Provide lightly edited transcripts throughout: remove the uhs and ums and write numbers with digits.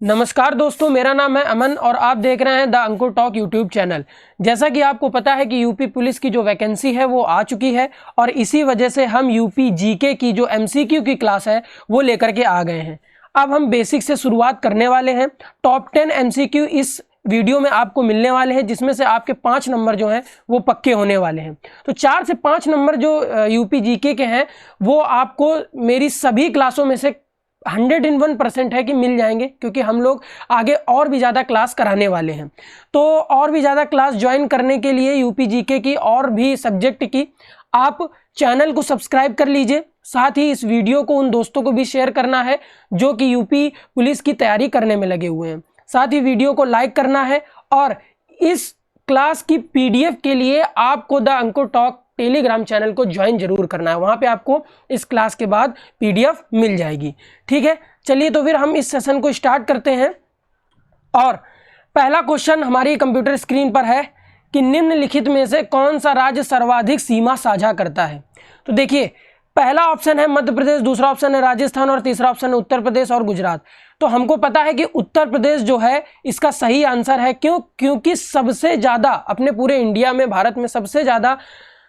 नमस्कार दोस्तों, मेरा नाम है अमन और आप देख रहे हैं the Ankur talk YouTube channel. जैसा कि आपको पता है कि यूपी पुलिस की जो वैकेंसी है वो आ चुकी है और इसी वजह से हम यूपी जीके की जो एमसीक्यू की क्लास है वो लेकर के आ गए हैं। अब हम बेसिक से शुरुआत करने वाले हैं। टॉप 10 एमसीक्यू इस वीडियो में आपको मिलने वाले हैं, जिसमें से आपके 5 नंबर जो हैं वो पक्के होने वाले हैं। तो 4 से 5 नंबर जो यूपी जीके के हैं वो आपको मेरी सभी क्लासों में से 101% है कि मिल जाएंगे, क्योंकि हम लोग आगे और भी ज़्यादा क्लास कराने वाले हैं। तो और भी ज़्यादा क्लास ज्वाइन करने के लिए यूपी जीके की और भी सब्जेक्ट की आप चैनल को सब्सक्राइब कर लीजिए। साथ ही इस वीडियो को उन दोस्तों को भी शेयर करना है जो कि यूपी पुलिस की तैयारी करने में लगे हुए हैं। साथ ही वीडियो को लाइक करना है और इस क्लास की पीडीएफ के लिए आपको the Ankur talk Telegram channel को ज्वाइन जरूर करना है। वहां पे आपको इस क्लास के बाद पीडीएफ मिल जाएगी। ठीक है, चलिए तो फिर हम इस सेशन को स्टार्ट करते हैं। और पहला क्वेश्चन हमारी कंप्यूटर स्क्रीन पर है कि निम्नलिखित में से कौन सा राज्य सर्वाधिक सीमा साझा करता है। तो देखिए, पहला ऑप्शन है मध्य प्रदेश, दूसरा ऑप्शन है राजस्थान और तीसरा ऑप्शन है उत्तर प्रदेश और गुजरात। तो हमको पता है कि उत्तर प्रदेश जो है इसका सही आंसर है। क्योंकि सबसे ज़्यादा अपने पूरे इंडिया में, भारत में सबसे ज़्यादा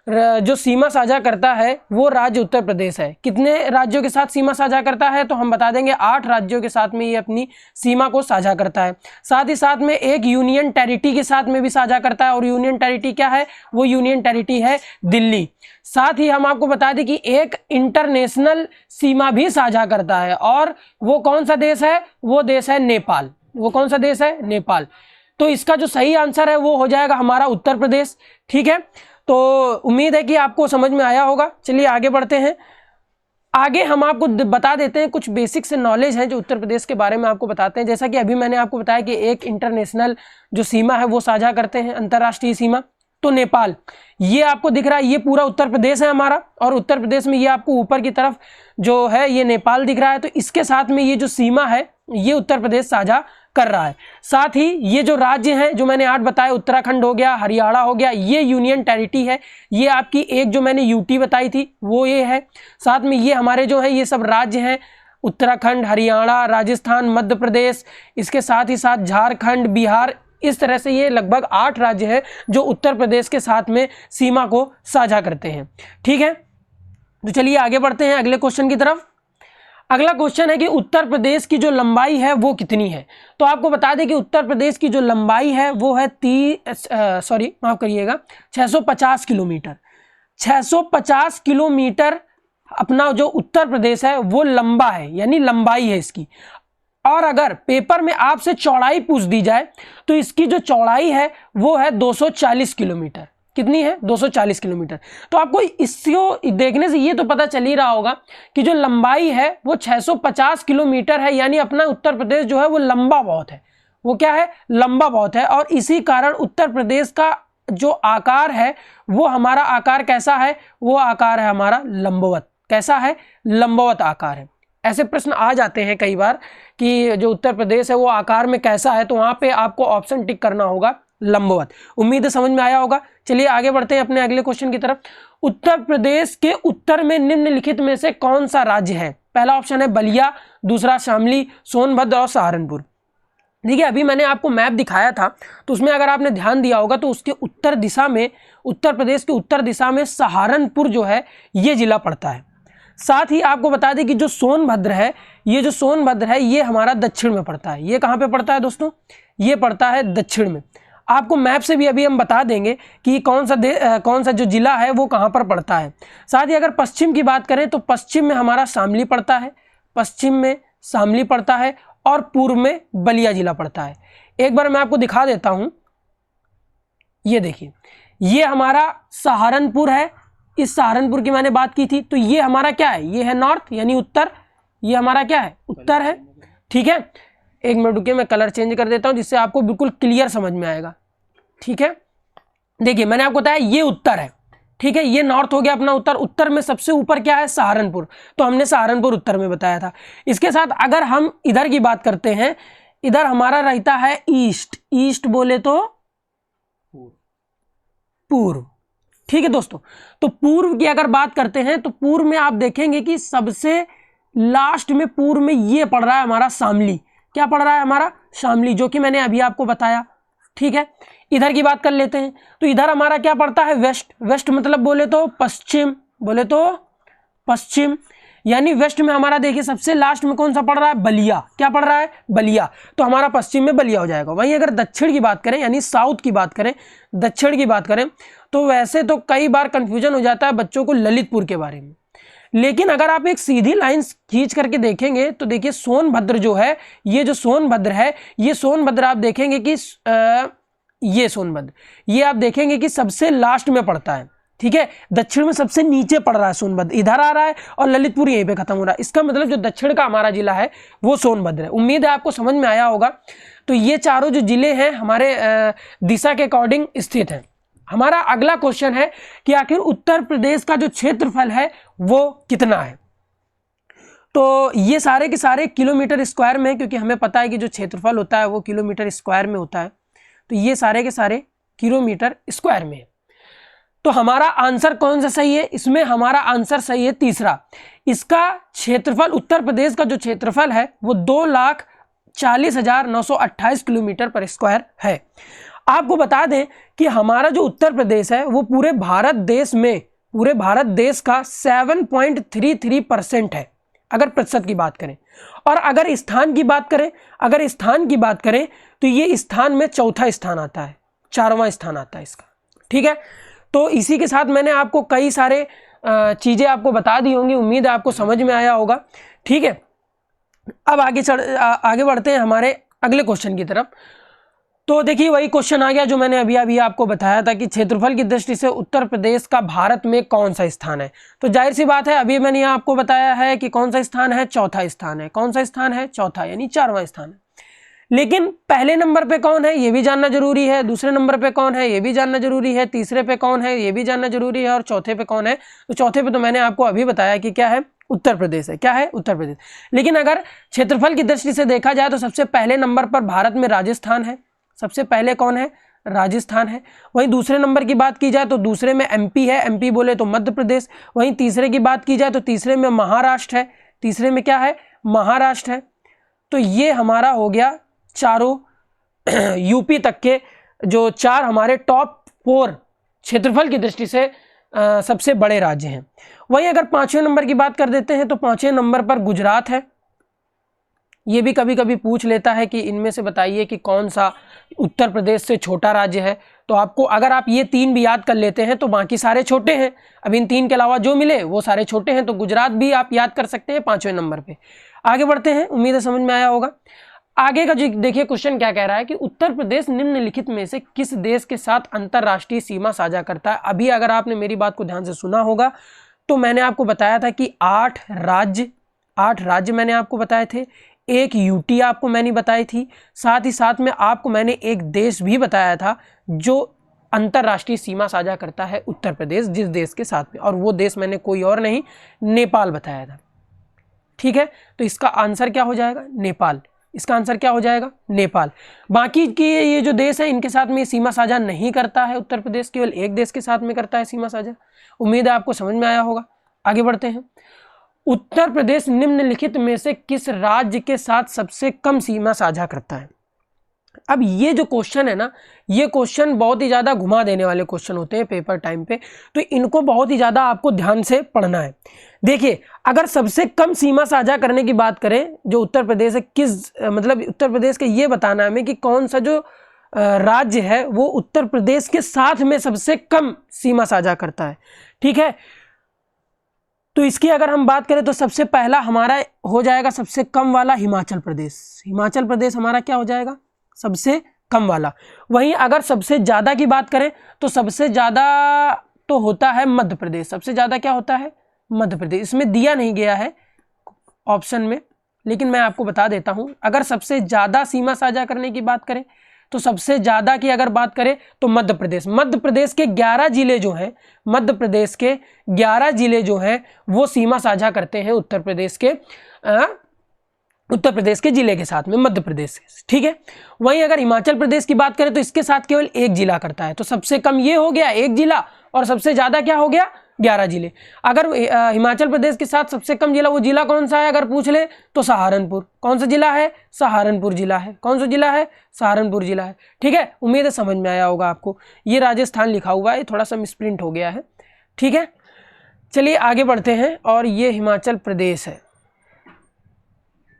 जो सीमा साझा करता है वो राज्य उत्तर प्रदेश है। कितने राज्यों के साथ सीमा साझा करता है तो हम बता देंगे 8 राज्यों के साथ में ये अपनी सीमा को साझा करता है। साथ ही साथ में एक यूनियन टेरिटरी के साथ में भी साझा करता है, और यूनियन टेरिटरी क्या है? वो यूनियन टेरिटरी है दिल्ली। साथ ही हम आपको बता दें कि एक इंटरनेशनल सीमा भी साझा करता है, और वो कौन सा देश है? वो देश है नेपाल। वो कौन सा देश है? नेपाल। तो इसका जो सही आंसर है वो हो जाएगा हमारा उत्तर प्रदेश। ठीक है, तो उम्मीद है कि आपको समझ में आया होगा। चलिए आगे बढ़ते हैं। आगे हम आपको बता देते हैं कुछ बेसिक से नॉलेज है जो उत्तर प्रदेश के बारे में आपको बताते हैं। जैसा कि अभी मैंने आपको बताया कि एक इंटरनेशनल जो सीमा है वो साझा करते हैं, अंतर्राष्ट्रीय सीमा। तो नेपाल, ये आपको दिख रहा है, ये पूरा उत्तर प्रदेश है हमारा, और उत्तर प्रदेश में ये आपको ऊपर की तरफ जो है ये नेपाल दिख रहा है। तो इसके साथ में ये जो सीमा है ये उत्तर प्रदेश साझा कर रहा है। साथ ही ये जो राज्य हैं जो मैंने 8 बताए, उत्तराखंड हो गया, हरियाणा हो गया, ये यूनियन टेरिटरी है। ये आपकी एक जो मैंने यूटी बताई थी वो ये है। साथ में ये हमारे जो है ये सब राज्य हैं, उत्तराखंड, हरियाणा, राजस्थान, मध्य प्रदेश, इसके साथ ही साथ झारखंड, बिहार। इस तरह से ये लगभग 8 राज्य हैं जो उत्तर प्रदेश के साथ में सीमा को साझा करते हैं। ठीक है, तो चलिए आगे बढ़ते हैं अगले क्वेश्चन की तरफ। अगला क्वेश्चन है कि उत्तर प्रदेश की जो लंबाई है वो कितनी है। तो आपको बता दें कि उत्तर प्रदेश की जो लंबाई है वो है 650 किलोमीटर। 650 किलोमीटर अपना जो उत्तर प्रदेश है वो लंबा है, यानी लंबाई है इसकी। और अगर पेपर में आपसे चौड़ाई पूछ दी जाए तो इसकी जो चौड़ाई है वो है 240 किलोमीटर। कितनी है? 240 किलोमीटर। तो आपको इसको देखने से ये तो पता चल ही रहा होगा कि जो लंबाई है वो 650 किलोमीटर है, यानी अपना उत्तर प्रदेश जो है वो लंबा बहुत है। वो क्या है? लंबा बहुत है। और इसी कारण उत्तर प्रदेश का जो आकार है वो हमारा आकार कैसा है? वो आकार है हमारा लंबवत। कैसा है? लंबवत आकार है। ऐसे प्रश्न आ जाते हैं कई बार कि जो उत्तर प्रदेश है वो आकार में कैसा है, तो वहां पे आपको ऑप्शन टिक करना होगा लंबवत। उम्मीद है समझ में आया होगा। चलिए आगे बढ़ते हैं अपने अगले क्वेश्चन की तरफ। उत्तर प्रदेश के उत्तर में निम्नलिखित में से कौन सा राज्य है? पहला ऑप्शन है बलिया, दूसरा शामली, सोनभद्र और सहारनपुर। देखिए, अभी मैंने आपको मैप दिखाया था तो उसमें अगर आपने ध्यान दिया होगा तो उसके उत्तर दिशा में, उत्तर प्रदेश के उत्तर दिशा में सहारनपुर जो है ये जिला पड़ता है। साथ ही आपको बता दें कि जो सोनभद्र है, ये जो सोनभद्र है ये हमारा दक्षिण में पड़ता है। ये कहाँ पे पड़ता है दोस्तों? ये पड़ता है दक्षिण में। आपको मैप से भी अभी हम बता देंगे कि कौन सा जो जिला है वो कहाँ पर पड़ता है। साथ ही अगर पश्चिम की बात करें तो पश्चिम में हमारा शामली पड़ता है, पश्चिम में शामली पड़ता है, और पूर्व में बलिया जिला पड़ता है। एक बार मैं आपको दिखा देता हूँ। ये देखिए, ये हमारा सहारनपुर है। इस सहारनपुर की मैंने बात की थी, तो ये हमारा क्या है? ये है नॉर्थ, यानी उत्तर। ये हमारा क्या है? उत्तर है। ठीक है, एक मिनट रुकिए, मैं कलर चेंज कर देता हूं जिससे आपको बिल्कुल क्लियर समझ में आएगा। ठीक है, देखिए मैंने आपको बताया ये उत्तर है। ठीक है, ये नॉर्थ हो गया अपना उत्तर। उत्तर में सबसे ऊपर क्या है? सहारनपुर। तो हमने सहारनपुर उत्तर में बताया था। इसके साथ अगर हम इधर की बात करते हैं, इधर हमारा रहता है ईस्ट। ईस्ट बोले तो पूर्व। ठीक है दोस्तों, तो पूर्व की अगर बात करते हैं तो पूर्व में आप देखेंगे कि सबसे लास्ट में पूर्व में ये पड़ रहा है हमारा शामली। क्या पड़ रहा है हमारा? शामली, जो कि मैंने अभी आपको बताया। ठीक है, इधर की बात कर लेते हैं। तो इधर हमारा क्या पड़ता है? वेस्ट। वेस्ट मतलब बोले तो पश्चिम, बोले तो पश्चिम, यानी वेस्ट में हमारा देखिए सबसे लास्ट में कौन सा पड़ रहा है? बलिया। क्या पड़ रहा है? बलिया। तो हमारा पश्चिम में बलिया हो जाएगा। वहीं अगर दक्षिण की बात करें, यानी साउथ की बात करें, दक्षिण की बात करें, तो वैसे तो कई बार कंफ्यूजन हो जाता है बच्चों को ललितपुर के बारे में, लेकिन अगर आप एक सीधी लाइन खींच करके देखेंगे तो देखिए सोनभद्र जो है, ये जो सोनभद्र है, ये सोनभद्र आप देखेंगे कि ये सोनभद्र, ये आप देखेंगे कि सबसे लास्ट में पड़ता है। ठीक है, दक्षिण में सबसे नीचे पड़ रहा है सोनभद्र, इधर आ रहा है, और ललितपुर यहीं पे खत्म हो रहा है। इसका मतलब जो दक्षिण का हमारा जिला है वो सोनभद्र है। उम्मीद है आपको समझ में आया होगा। तो ये चारों जो जिले हैं हमारे दिशा के अकॉर्डिंग स्थित हैं। हमारा अगला क्वेश्चन है कि आखिर उत्तर प्रदेश का जो क्षेत्रफल है वो कितना है? तो ये सारे के सारे किलोमीटर स्क्वायर में, क्योंकि हमें पता है कि जो क्षेत्रफल होता है वो किलोमीटर स्क्वायर में होता है, तो ये सारे के सारे किलोमीटर स्क्वायर में है। तो हमारा आंसर कौन सा सही है? इसमें हमारा आंसर सही है तीसरा। इसका क्षेत्रफल, उत्तर प्रदेश का जो क्षेत्रफल है वो 2,40,928 किलोमीटर पर स्क्वायर है। आपको बता दें कि हमारा जो उत्तर प्रदेश है वो पूरे भारत देश में, पूरे भारत देश का 7.33% है अगर प्रतिशत की बात करें। और अगर स्थान की बात करें, अगर स्थान की बात करें तो ये स्थान में चौथा स्थान आता है, 4वां स्थान आता है इसका। ठीक है, तो इसी के साथ मैंने आपको कई सारे चीज़ें आपको बता दी होंगी। उम्मीद है आपको समझ में आया होगा। ठीक है, अब आगे बढ़ते हैं हमारे अगले क्वेश्चन की तरफ। तो देखिए वही क्वेश्चन आ गया जो मैंने अभी आपको बताया था कि क्षेत्रफल की दृष्टि से उत्तर प्रदेश का भारत में कौन सा स्थान है। तो जाहिर सी बात है, अभी मैंने आपको बताया है कि कौन सा स्थान है? चौथा स्थान है। कौन सा स्थान है? चौथा, यानी 4वां स्थान है। लेकिन पहले नंबर पे कौन है ये भी जानना जरूरी है, दूसरे नंबर पे कौन है ये भी जानना जरूरी है, तीसरे पे कौन है ये भी जानना जरूरी है, और चौथे पे कौन है? तो चौथे पे तो मैंने आपको अभी बताया कि क्या है? उत्तर प्रदेश है। क्या है? उत्तर प्रदेश। लेकिन अगर क्षेत्रफल की दृष्टि से देखा जाए तो सबसे पहले नंबर पर भारत में राजस्थान है। सबसे पहले कौन है? राजस्थान है। वहीं दूसरे नंबर की बात की जाए तो दूसरे में एमपी है, एमपी बोले तो मध्य प्रदेश। वहीं तीसरे की बात की जाए तो तीसरे में महाराष्ट्र है। तीसरे में क्या है? महाराष्ट्र है। तो ये हमारा हो गया चारों यूपी तक के जो 4 हमारे टॉप 4 क्षेत्रफल की दृष्टि से सबसे बड़े राज्य हैं। वहीं अगर 5वें नंबर की बात कर देते हैं तो 5वें नंबर पर गुजरात है। ये भी कभी कभी पूछ लेता है कि इनमें से बताइए कि कौन सा उत्तर प्रदेश से छोटा राज्य है। तो आपको अगर आप ये 3 भी याद कर लेते हैं तो बाकी सारे छोटे हैं। अब इन 3 के अलावा जो मिले वो सारे छोटे हैं, तो गुजरात भी आप याद कर सकते हैं 5वें नंबर पे। आगे बढ़ते हैं, उम्मीद है समझ में आया होगा। आगे का जो देखिए क्वेश्चन क्या कह रहा है कि उत्तर प्रदेश निम्नलिखित में से किस देश के साथ अंतरराष्ट्रीय सीमा साझा करता है। अभी अगर आपने मेरी बात को ध्यान से सुना होगा तो मैंने आपको बताया था कि 8 राज्य मैंने आपको बताए थे, एक यूटी आपको मैंने बताई थी, साथ ही साथ में आपको मैंने एक देश भी बताया था जो अंतरराष्ट्रीय सीमा साझा करता है उत्तर प्रदेश जिस देश के साथ में, और वो देश मैंने कोई और नहीं, नेपाल बताया था। ठीक है, तो इसका आंसर क्या हो जाएगा? नेपाल। इसका आंसर क्या हो जाएगा? नेपाल। बाकी के ये जो देश है इनके साथ में सीमा साझा नहीं करता है उत्तर प्रदेश, केवल एक देश के साथ में करता है सीमा साझा। उम्मीद है आपको समझ में आया होगा। आगे बढ़ते हैं। उत्तर प्रदेश निम्नलिखित में से किस राज्य के साथ सबसे कम सीमा साझा करता है? अब ये जो क्वेश्चन है ना, ये क्वेश्चन बहुत ही ज़्यादा घुमा देने वाले क्वेश्चन होते हैं पेपर टाइम पे, तो इनको बहुत ही ज़्यादा आपको ध्यान से पढ़ना है। देखिए, अगर सबसे कम सीमा साझा करने की बात करें जो उत्तर प्रदेश है, किस मतलब उत्तर प्रदेश का ये बताना है हमें कि कौन सा जो राज्य है वो उत्तर प्रदेश के साथ में सबसे कम सीमा साझा करता है। ठीक है, तो इसकी अगर हम बात करें तो सबसे पहला हमारा हो जाएगा सबसे कम वाला हिमाचल प्रदेश। हिमाचल प्रदेश हमारा क्या हो जाएगा? सबसे कम वाला। वहीं अगर सबसे ज़्यादा की बात करें तो सबसे ज़्यादा तो होता है मध्य प्रदेश। सबसे ज़्यादा क्या होता है? मध्य प्रदेश। इसमें दिया नहीं गया है ऑप्शन में, लेकिन मैं आपको बता देता हूं। अगर सबसे ज़्यादा सीमा साझा करने की बात करें तो सबसे ज़्यादा की अगर बात करें तो मध्य प्रदेश। मध्य प्रदेश के 11 जिले जो हैं, मध्य प्रदेश के 11 जिले जो हैं वो सीमा साझा करते हैं उत्तर प्रदेश के जिले के साथ में, मध्य प्रदेश। ठीक है, वहीं अगर हिमाचल प्रदेश की बात करें तो इसके साथ केवल एक जिला करता है। तो सबसे कम ये हो गया एक जिला, और सबसे ज़्यादा क्या हो गया? 11 जिले। अगर हिमाचल प्रदेश के साथ सबसे कम जिला, वो जिला कौन सा है अगर पूछ ले तो सहारनपुर। कौन सा जिला है? सहारनपुर जिला है। कौन सा जिला है? सहारनपुर जिला है। ठीक है, उम्मीद है समझ में आया होगा आपको। ये राजस्थान लिखा हुआ है, थोड़ा सा मिसप्रिंट हो गया है। ठीक है, चलिए आगे बढ़ते हैं, और ये हिमाचल प्रदेश है।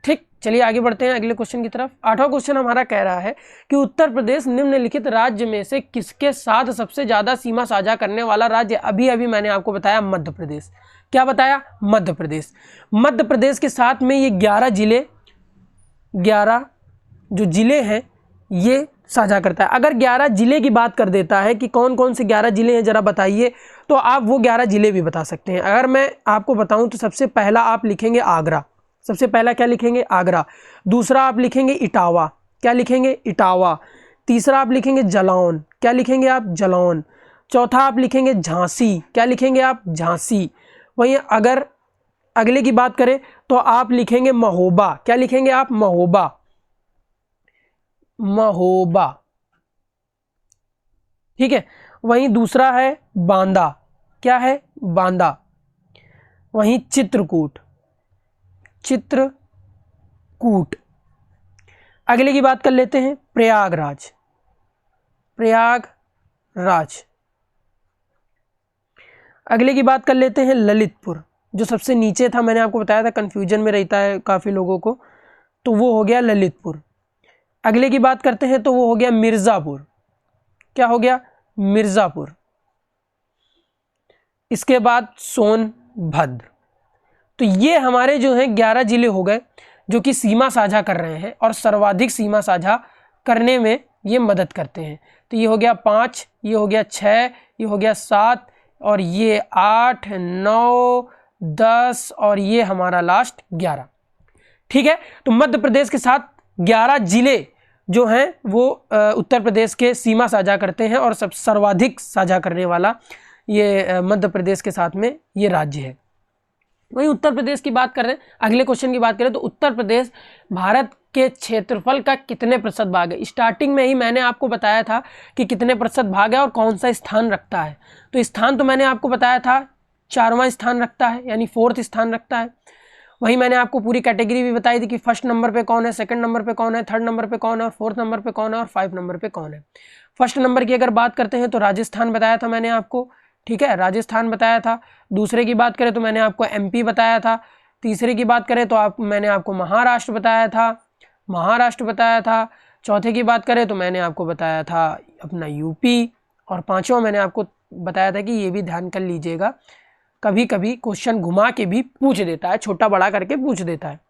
ठीक, चलिए आगे बढ़ते हैं अगले क्वेश्चन की तरफ। 8वां क्वेश्चन हमारा कह रहा है कि उत्तर प्रदेश निम्नलिखित राज्य में से किसके साथ सबसे ज्यादा सीमा साझा करने वाला राज्य? अभी अभी मैंने आपको बताया मध्य प्रदेश। क्या बताया? मध्य प्रदेश। मध्य प्रदेश के साथ में ये 11 जिले, 11 जो जिले हैं ये साझा करता है। अगर 11 जिले की बात कर देता है कि कौन कौन से 11 जिले हैं जरा बताइए, तो आप वो 11 जिले भी बता सकते हैं। अगर मैं आपको बताऊं तो सबसे पहला आप लिखेंगे आगरा। सबसे पहला क्या लिखेंगे? आगरा। दूसरा आप लिखेंगे इटावा। क्या लिखेंगे? इटावा। तीसरा आप लिखेंगे जलौन। क्या लिखेंगे आप? जलौन। चौथा आप लिखेंगे झांसी। क्या लिखेंगे आप? झांसी। वहीं अगर अगले की बात करें तो आप लिखेंगे महोबा। क्या लिखेंगे आप? महोबा। महोबा। ठीक है, वहीं दूसरा है बांदा। क्या है? बांदा। वहीं चित्रकूट। चित्रकूट। अगले की बात कर लेते हैं प्रयागराज। प्रयागराज। अगले की बात कर लेते हैं ललितपुर, जो सबसे नीचे था, मैंने आपको बताया था कंफ्यूजन में रहता है काफ़ी लोगों को, तो वो हो गया ललितपुर। अगले की बात करते हैं तो वो हो गया मिर्ज़ापुर। क्या हो गया? मिर्ज़ापुर। इसके बाद सोनभद्र। तो ये हमारे जो हैं 11 जिले हो गए जो कि सीमा साझा कर रहे हैं और सर्वाधिक सीमा साझा करने में ये मदद करते हैं। तो ये हो गया 5, ये हो गया 6, ये हो गया 7, और ये 8, 9, 10, और ये हमारा लास्ट 11। ठीक है, तो मध्य प्रदेश के साथ 11 जिले जो हैं वो उत्तर प्रदेश के सीमा साझा करते हैं, और सब सर्वाधिक साझा करने वाला ये मध्य प्रदेश के साथ में ये राज्य है। वहीं उत्तर प्रदेश की बात कर रहे हैं, अगले क्वेश्चन की बात करें तो उत्तर प्रदेश भारत के क्षेत्रफल का कितने प्रतिशत भाग है? स्टार्टिंग में ही मैंने आपको बताया था कि कितने प्रतिशत भाग है और कौन सा स्थान रखता है। तो स्थान तो मैंने आपको बताया था 4वां स्थान रखता है, यानी 4th स्थान रखता है। वहीं मैंने आपको पूरी कैटेगरी भी बताई थी कि फर्स्ट नंबर पे कौन है, सेकंड नंबर पे कौन है, थर्ड नंबर पे कौन है, और 4th नंबर पे कौन है, और 5 नंबर पे कौन है। फर्स्ट नंबर की अगर बात करते हैं तो राजस्थान बताया था मैंने आपको। ठीक है, राजस्थान बताया था। दूसरे की बात करें तो मैंने आपको MP बताया था। तीसरे की बात करें तो मैंने आपको महाराष्ट्र बताया था। चौथे की बात करें तो मैंने आपको बताया था अपना UP, और 5वां मैंने आपको बताया था कि ये भी ध्यान कर लीजिएगा, कभी कभी क्वेश्चन घुमा के भी पूछ देता है, छोटा बड़ा करके पूछ देता है।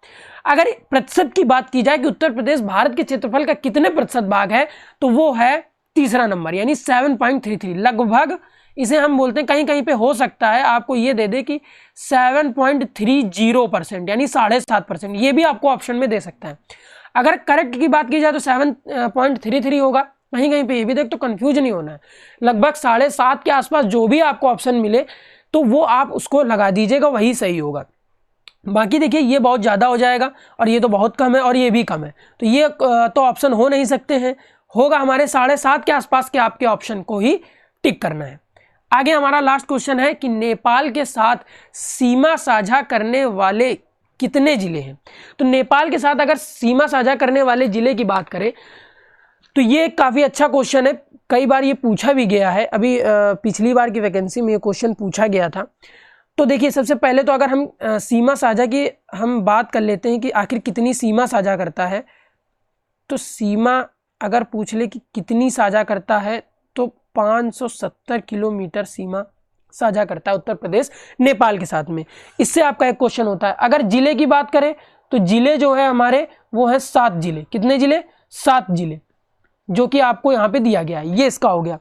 अगर प्रतिशत की बात की जाए कि उत्तर प्रदेश भारत के क्षेत्रफल का कितने प्रतिशत भाग है, तो वो है तीसरा नंबर, यानी 7.33। लगभग इसे हम बोलते हैं, कहीं कहीं पे हो सकता है आपको ये दे दे कि 7.30%, यानी 7.5%, ये भी आपको ऑप्शन में दे सकता है। अगर करेक्ट की बात की जाए तो 7.33 होगा, कहीं कहीं पे ये भी देख, तो कंफ्यूज नहीं होना है। लगभग 7.5 के आसपास जो भी आपको ऑप्शन मिले तो वो आप उसको लगा दीजिएगा, वही सही होगा। बाकी देखिए ये बहुत ज़्यादा हो जाएगा, और ये तो बहुत कम है, और ये भी कम है, तो ये तो ऑप्शन हो नहीं सकते हैं। होगा हमारे 7.5 के आसपास के आपके ऑप्शन को ही टिक करना है। आगे हमारा लास्ट क्वेश्चन है कि नेपाल के साथ सीमा साझा करने वाले कितने जिले हैं? तो नेपाल के साथ अगर सीमा साझा करने वाले जिले की बात करें तो ये काफ़ी अच्छा क्वेश्चन है, कई बार ये पूछा भी गया है। अभी पिछली बार की वैकेंसी में ये क्वेश्चन पूछा गया था। तो देखिए सबसे पहले तो अगर हम सीमा साझा की हम बात कर लेते हैं कि आखिर कितनी सीमा साझा करता है, तो सीमा अगर पूछ ले कि कितनी साझा करता है तो 570 किलोमीटर सीमा साझा करता है उत्तर प्रदेश नेपाल के साथ में। इससे आपका एक क्वेश्चन होता है। अगर जिले की बात करें तो जिले जो है हमारे वो है 7 जिले। कितने जिले? 7 जिले, जो कि आपको यहाँ पे दिया गया है, ये इसका हो गया।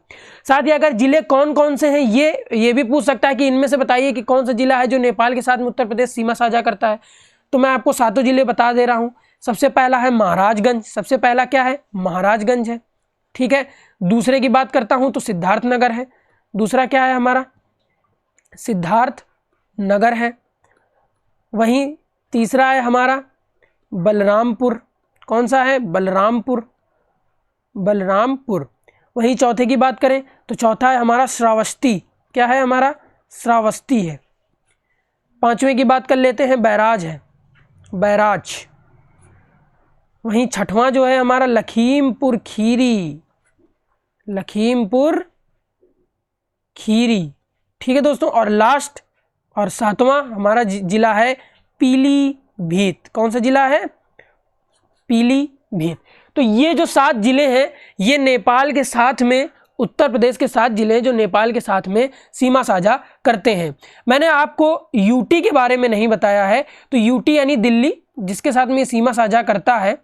साथ ही अगर जिले कौन कौन से हैं ये भी पूछ सकता है कि इनमें से बताइए कि कौन सा जिला है जो नेपाल के साथ में उत्तर प्रदेश सीमा साझा करता है। तो मैं आपको 7 जिले बता दे रहा हूँ। सबसे पहला है महाराजगंज। सबसे पहला क्या है? महाराजगंज है। ठीक है, दूसरे की बात करता हूँ तो सिद्धार्थनगर है। दूसरा क्या है हमारा? सिद्धार्थनगर है। वहीं तीसरा है हमारा बलरामपुर। कौन सा है? बलरामपुर। वहीं चौथे की बात करें तो चौथा है हमारा श्रावस्ती। क्या है हमारा? श्रावस्ती है। पांचवें की बात कर लेते हैं, बैराज है, बैराज। वहीं छठवां जो है हमारा लखीमपुर खीरी, लखीमपुर खीरी, ठीक है दोस्तों। और लास्ट और सातवां हमारा जिला है पीलीभीत। कौन सा जिला है? पीलीभीत। तो ये जो 7 जिले हैं ये नेपाल के साथ में, उत्तर प्रदेश के 7 जिले जो नेपाल के साथ में सीमा साझा करते हैं। मैंने आपको यूटी के बारे में नहीं बताया है, तो यूटी यानी दिल्ली, जिसके साथ में ये सीमा साझा करता है,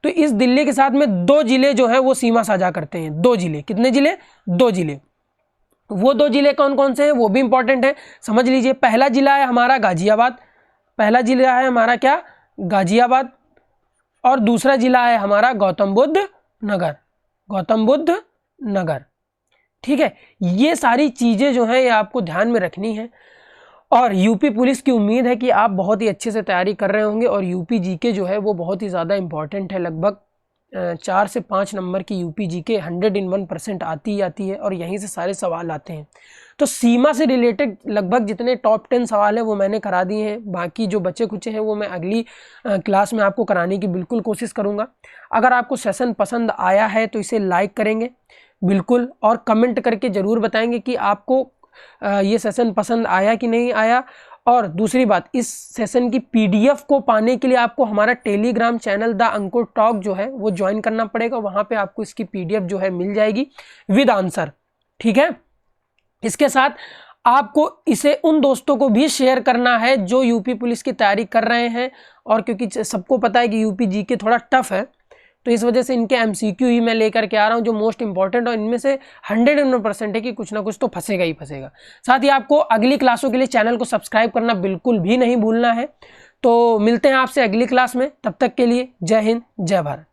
तो इस दिल्ली के साथ में 2 जिले जो हैं वो सीमा साझा करते हैं। 2 जिले, कितने जिले? 2 जिले। वो 2 जिले कौन कौन से हैं वो भी इंपॉर्टेंट है, समझ लीजिए। पहला जिला है हमारा गाजियाबाद, पहला जिला है हमारा क्या? गाजियाबाद। और दूसरा जिला है हमारा गौतम बुद्ध नगर, गौतम बुद्ध नगर, ठीक है। ये सारी चीज़ें जो हैं ये आपको ध्यान में रखनी है। और यूपी पुलिस की उम्मीद है कि आप बहुत ही अच्छे से तैयारी कर रहे होंगे। और यूपी जीके जो है वो बहुत ही ज़्यादा इंपॉर्टेंट है, लगभग 4 से 5 नंबर की यूपी जीके 101% आती ही आती है, और यहीं से सारे सवाल आते हैं। तो सीमा से रिलेटेड लगभग जितने टॉप 10 सवाल हैं वो मैंने करा दिए हैं, बाकी जो बचे खुचे हैं वो मैं अगली क्लास में आपको कराने की बिल्कुल कोशिश करूँगा। अगर आपको सेशन पसंद आया है तो इसे लाइक करेंगे बिल्कुल, और कमेंट करके ज़रूर बताएंगे कि आपको ये सेशन पसंद आया कि नहीं आया। और दूसरी बात, इस सेशन की PDF को पाने के लिए आपको हमारा Telegram channel the Ankur talk जो है वो ज्वाइन करना पड़ेगा। वहाँ पे आपको इसकी PDF जो है मिल जाएगी विद आंसर, ठीक है। इसके साथ आपको इसे उन दोस्तों को भी शेयर करना है जो यूपी पुलिस की तैयारी कर रहे हैं, और क्योंकि सबको पता है कि यूपी जीके थोड़ा टफ है, तो इस वजह से इनके MCQ ही मैं लेकर के आ रहा हूं जो मोस्ट इंपॉर्टेंट, और इनमें से 101% है कि कुछ ना कुछ तो फंसेगा ही फंसेगा। साथ ही आपको अगली क्लासों के लिए चैनल को सब्सक्राइब करना बिल्कुल भी नहीं भूलना है। तो मिलते हैं आपसे अगली क्लास में, तब तक के लिए जय हिंद, जय भारत।